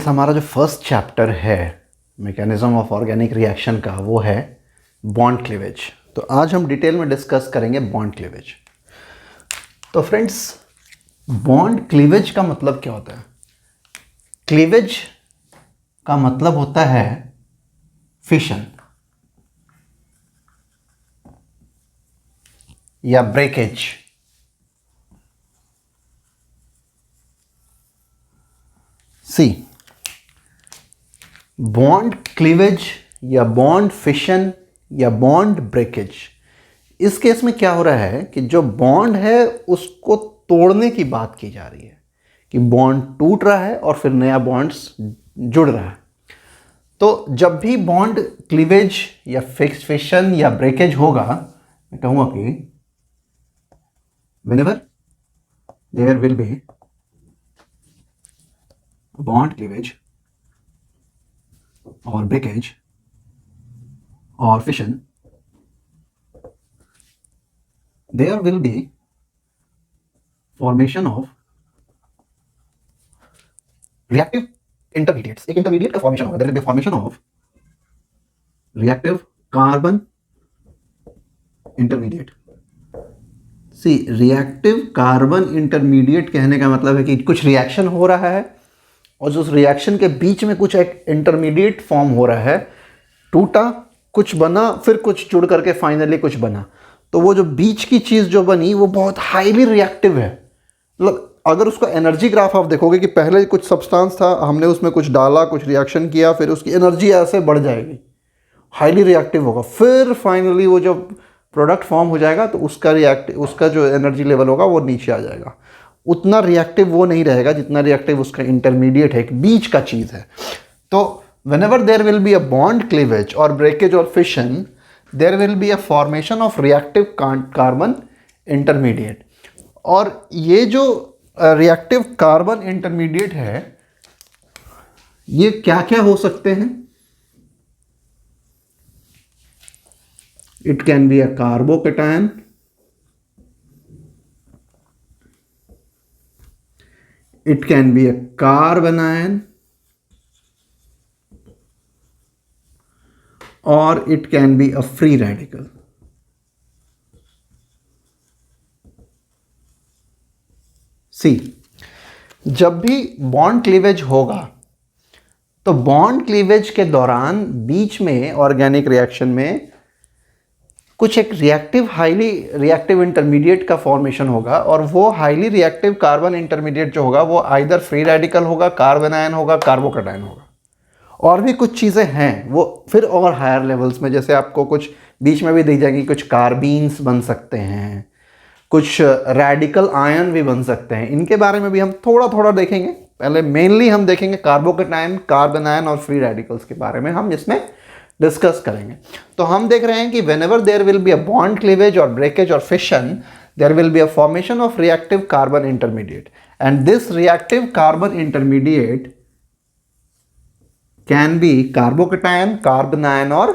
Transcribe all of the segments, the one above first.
Friends, हमारा जो first chapter है मैकेनिज्म ऑफ ऑर्गेनिक रिएक्शन का वो है बॉन्ड क्लीवेज। तो आज हम डिटेल में डिस्कस करेंगे बॉन्ड क्लीवेज। तो फ्रेंड्स, बॉन्ड क्लीवेज का मतलब क्या होता है? क्लीवेज का मतलब होता है फिशन या ब्रेकेज। सी, बॉन्ड क्लीवेज या बॉन्ड फिशन या बॉन्ड ब्रेकेज, इस केस में क्या हो रहा है कि जो बॉन्ड है उसको तोड़ने की बात की जा रही है कि बॉन्ड टूट रहा है और फिर नया बॉन्ड्स जुड़ रहा है। तो जब भी बॉन्ड क्लीवेज या फिशन या ब्रेकेज होगा, मैं कहूँगा कि whenever there will be bond cleavage or breakage or fission, there will be formation of reactive intermediates. एक intermediate का formation होगा. There will be formation of reactive carbon intermediate. See, reactive carbon intermediate कहने का मतलब है कि कुछ reaction हो रहा है और जो उस रिएक्शन के बीच में कुछ एक इंटरमीडिएट फॉर्म हो रहा है, टूटा, कुछ बना, फिर कुछ जुड़ करके फाइनली कुछ बना। तो वो जो बीच की चीज़ जो बनी वो बहुत हाईली रिएक्टिव है। मतलब अगर उसका एनर्जी ग्राफ आप देखोगे कि पहले कुछ सब्सटेंस था, हमने उसमें कुछ डाला, कुछ रिएक्शन किया, फिर उसकी एनर्जी ऐसे बढ़ जाएगी, हाईली रिएक्टिव होगा, फिर फाइनली वो जो प्रोडक्ट फॉर्म हो जाएगा तो उसका जो एनर्जी लेवल होगा वो नीचे आ जाएगा। उतना रिएक्टिव वो नहीं रहेगा जितना रिएक्टिव उसका इंटरमीडिएट है, एक बीच का चीज़ है। तो whenever there will be a bond cleavage और ब्रेकेज और fission, there will be a formation of reactive carbon intermediate. और ये जो रिएक्टिव कार्बन इंटरमीडिएट है, ये क्या क्या हो सकते हैं? It can be a carbocation, it can be a carbanion, or it can be a free radical. सी, जब भी बॉन्ड क्लीवेज होगा तो बॉन्ड क्लीवेज के दौरान बीच में ऑर्गेनिक रिएक्शन में कुछ एक हाईली रिएक्टिव इंटरमीडिएट का फॉर्मेशन होगा और वो हाईली रिएक्टिव कार्बन इंटरमीडिएट जो होगा वो आइदर फ्री रेडिकल होगा, कार्बनायन होगा, कार्बोकैटायन होगा। और भी कुछ चीज़ें हैं वो फिर और हायर लेवल्स में, जैसे आपको कुछ बीच में भी दी जाएगी, कुछ कार्बीन्स बन सकते हैं, कुछ रेडिकल आयन भी बन सकते हैं। इनके बारे में भी हम थोड़ा थोड़ा देखेंगे। पहले मेनली हम देखेंगे कार्बोकैटायन, कार्बनायन और फ्री रेडिकल्स के बारे में हम इसमें डिस्कस करेंगे। तो हम देख रहे हैं कि whenever there will be a bond cleavage और ब्रेकेज और fission, there will be a formation of reactive carbon intermediate, and this reactive carbon intermediate can be carbocation, carbanion और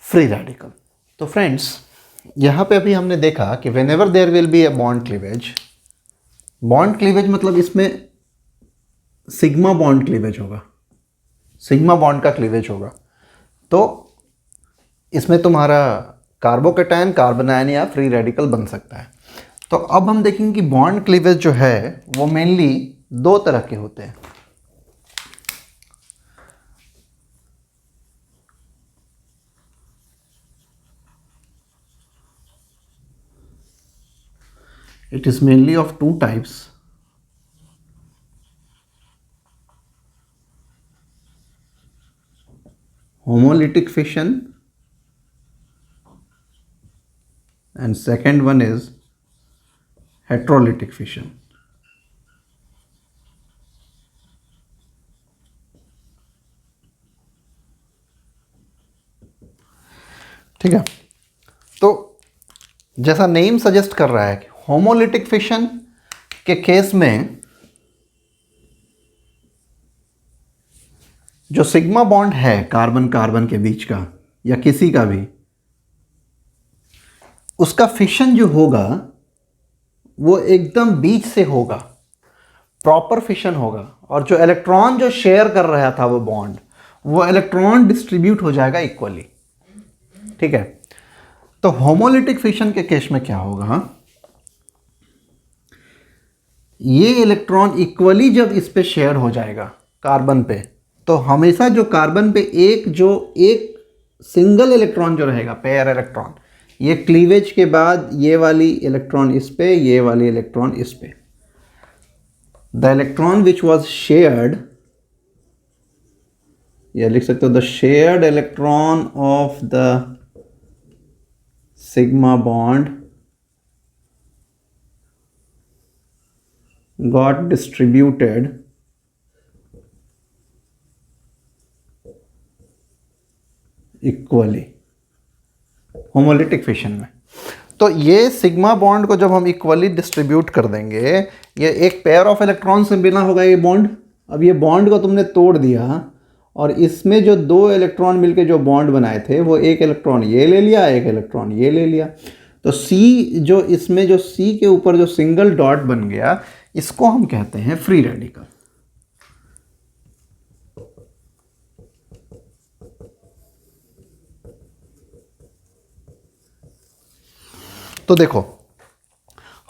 फ्री रेडिकल। तो फ्रेंड्स, यहाँ पे अभी हमने देखा कि whenever there will be a bond cleavage मतलब इसमें सिग्मा बॉन्ड क्लीवेज होगा, सिग्मा बॉन्ड का क्लीवेज होगा। तो इसमें तुम्हारा कार्बोकैटायन, कार्बनायन या फ्री रेडिकल बन सकता है। तो अब हम देखेंगे कि बॉन्ड क्लीवेज जो है वो मेनली दो तरह के होते हैं। It is mainly of two types. Homolytic fission and second one is heterolytic fission. ठीक है, तो जैसा नेम सजेस्ट कर रहा है कि होमोलिटिक फिशन के केस में जो सिग्मा बॉन्ड है कार्बन कार्बन के बीच का या किसी का भी, उसका फिशन जो होगा वो एकदम बीच से होगा। प्रॉपर फिशन होगा और जो इलेक्ट्रॉन जो शेयर कर रहा था वो बॉन्ड, वो इलेक्ट्रॉन डिस्ट्रीब्यूट हो जाएगा इक्वली। ठीक है, तो होमोलिटिक फिशन के केस में क्या होगा, ये इलेक्ट्रॉन इक्वली जब इस पे शेयर हो जाएगा कार्बन पे, तो हमेशा जो कार्बन पे एक सिंगल इलेक्ट्रॉन जो रहेगा, पेयर इलेक्ट्रॉन, ये क्लीवेज के बाद ये वाली इलेक्ट्रॉन इस पे, ये वाली इलेक्ट्रॉन इस पे, the electron which was shared, या लिख सकते हो the shared electron of the sigma bond got distributed equally homolytic fission में। तो ये सिग्मा बॉन्ड को जब हम इक्वली डिस्ट्रीब्यूट कर देंगे, ये एक पेयर ऑफ इलेक्ट्रॉन से बिना होगा ये बॉन्ड। अब ये बॉन्ड को तुमने तोड़ दिया और इसमें जो दो इलेक्ट्रॉन मिलके जो बॉन्ड बनाए थे, वो एक इलेक्ट्रॉन ये ले लिया, एक इलेक्ट्रॉन ये ले लिया। तो C जो इसमें जो C के ऊपर जो सिंगल डॉट बन गया, इसको हम कहते हैं फ्री रेडिकल। तो देखो,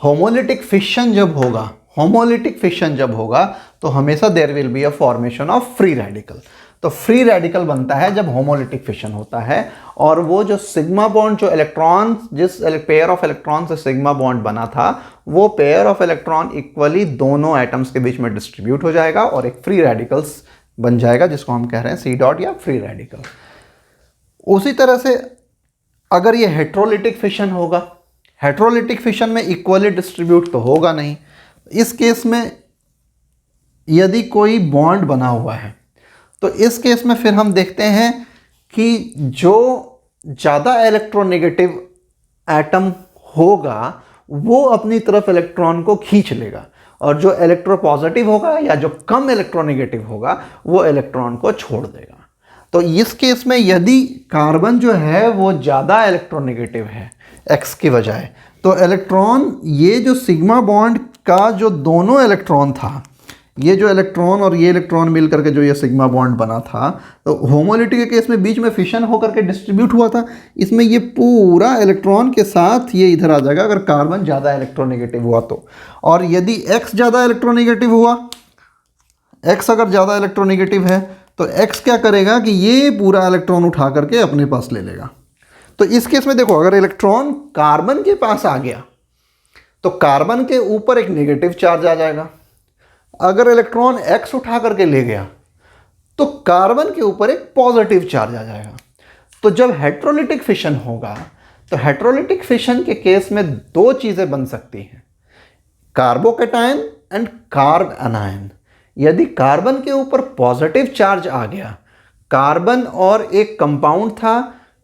होमोलिटिक फिशन जब होगा तो हमेशा there will be a formation of free radical. तो फ्री रेडिकल बनता है जब होमोलिटिक फिशन होता है, और वो जो सिग्मा बॉन्ड, जो इलेक्ट्रॉन, जिस पेयर ऑफ इलेक्ट्रॉन से सिग्मा बॉन्ड बना था, वो पेयर ऑफ इलेक्ट्रॉन इक्वली दोनों एटम्स के बीच में डिस्ट्रीब्यूट हो जाएगा और एक फ्री रेडिकल्स बन जाएगा, जिसको हम कह रहे हैं सी डॉट या फ्री रेडिकल। उसी तरह से अगर ये हेट्रोलिटिक फिशन होगा, हेट्रोलिटिक फिशन में इक्वली डिस्ट्रीब्यूट तो होगा नहीं। इस केस में यदि कोई बॉन्ड बना हुआ है, तो इस केस में फिर हम देखते हैं कि जो ज़्यादा इलेक्ट्रोनेगेटिव एटम होगा वो अपनी तरफ इलेक्ट्रॉन को खींच लेगा, और जो इलेक्ट्रोपॉजिटिव होगा या जो कम इलेक्ट्रोनेगेटिव होगा वो इलेक्ट्रॉन को छोड़ देगा। तो इस केस में यदि कार्बन जो है वो ज़्यादा इलेक्ट्रोनेगेटिव है X की बजाय, तो इलेक्ट्रॉन, ये जो सिग्मा बॉन्ड का जो दोनों इलेक्ट्रॉन था, ये जो इलेक्ट्रॉन और ये इलेक्ट्रॉन मिल करके जो ये सिग्मा बॉन्ड बना था, तो होमोलिटिक के केस में बीच में फिशन होकर के डिस्ट्रीब्यूट हुआ था। इसमें ये पूरा इलेक्ट्रॉन के साथ ये इधर आ जाएगा अगर कार्बन ज़्यादा इलेक्ट्रोनेगेटिव हुआ तो। और यदि X ज़्यादा इलेक्ट्रोनेगेटिव हुआ, X अगर ज़्यादा इलेक्ट्रोनेगेटिव है, तो X क्या करेगा कि ये पूरा इलेक्ट्रॉन उठा करके अपने पास ले लेगा। तो इस केस में देखो, अगर इलेक्ट्रॉन कार्बन के पास आ गया तो कार्बन के ऊपर एक नेगेटिव चार्ज आ जाएगा। अगर इलेक्ट्रॉन X उठा करके ले गया तो कार्बन के ऊपर एक पॉजिटिव चार्ज आ जाएगा। तो जब हेट्रोलिटिक फिशन होगा, तो हेट्रोलिटिक फिशन के केस में दो चीज़ें बन सकती हैं, कार्बोकैटायन एंड कार्ब एनायन। यदि कार्बन के ऊपर पॉजिटिव चार्ज आ गया, कार्बन और एक कंपाउंड था,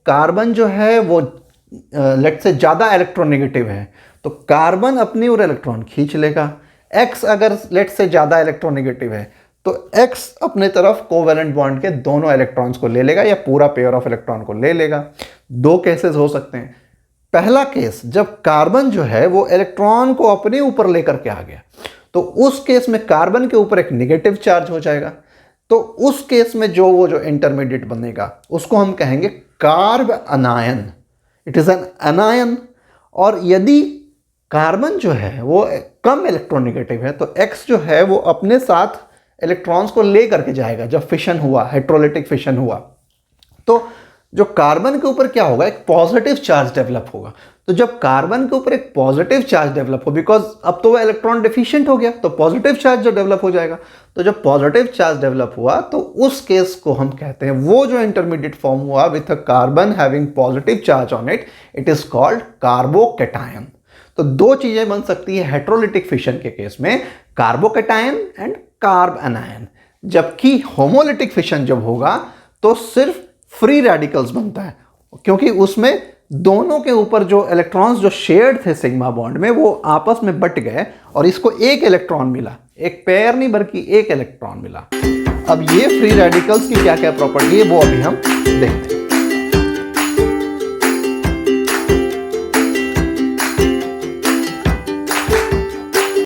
कार्बन जो है वो लेट्स से ज़्यादा इलेक्ट्रोनेगेटिव है, तो कार्बन अपनी ओर इलेक्ट्रॉन खींच लेगा। X अगर लेट्स से ज़्यादा इलेक्ट्रोनेगेटिव है, तो X अपने तरफ कोवेलेंट बॉन्ड के दोनों इलेक्ट्रॉन्स को ले लेगा या पूरा पेयर ऑफ इलेक्ट्रॉन को ले लेगा। दो केसेस हो सकते हैं। पहला केस, जब कार्बन जो है वो इलेक्ट्रॉन को अपने ऊपर लेकर के आ गया, तो उस केस में कार्बन के ऊपर एक नेगेटिव चार्ज हो जाएगा। तो उस केस में वो जो इंटरमीडिएट बनेगा उसको हम कहेंगे कार्ब अनायन। It is an अनायन। और यदि कार्बन जो है वो कम इलेक्ट्रोनेगेटिव है, तो X जो है वो अपने साथ इलेक्ट्रॉन्स को ले करके जाएगा। जब फिशन हुआ, हेट्रोलिटिक फिशन हुआ, तो जो कार्बन के ऊपर क्या होगा, एक पॉजिटिव चार्ज डेवलप होगा। तो जब कार्बन के ऊपर एक पॉजिटिव चार्ज डेवलप हो, बिकॉज अब तो वह इलेक्ट्रॉन डिफिशिएंट हो गया, तो पॉजिटिव चार्ज जो डेवलप हो जाएगा। तो जब पॉजिटिव चार्ज डेवलप हुआ, तो उस केस को हम कहते हैं, वो जो इंटरमीडिएट फॉर्म हुआ with a carbon having positive charge on it, it is called carbocation. तो दो चीजें बन सकती है हेट्रोलिटिक फिशन के केस में, कार्बोकैटायन एंड कार्ब एनायन। जबकि होमोलिटिक फिशन जब होगा तो सिर्फ फ्री रेडिकल्स बनता है, क्योंकि उसमें दोनों के ऊपर जो इलेक्ट्रॉन्स जो शेयर्ड थे सिग्मा बॉन्ड में, वो आपस में बट गए और इसको एक इलेक्ट्रॉन मिला, एक पेयर नहीं बल्कि एक इलेक्ट्रॉन मिला। अब ये फ्री रेडिकल्स की क्या क्या प्रॉपर्टी है वो अभी हम देखते हैं।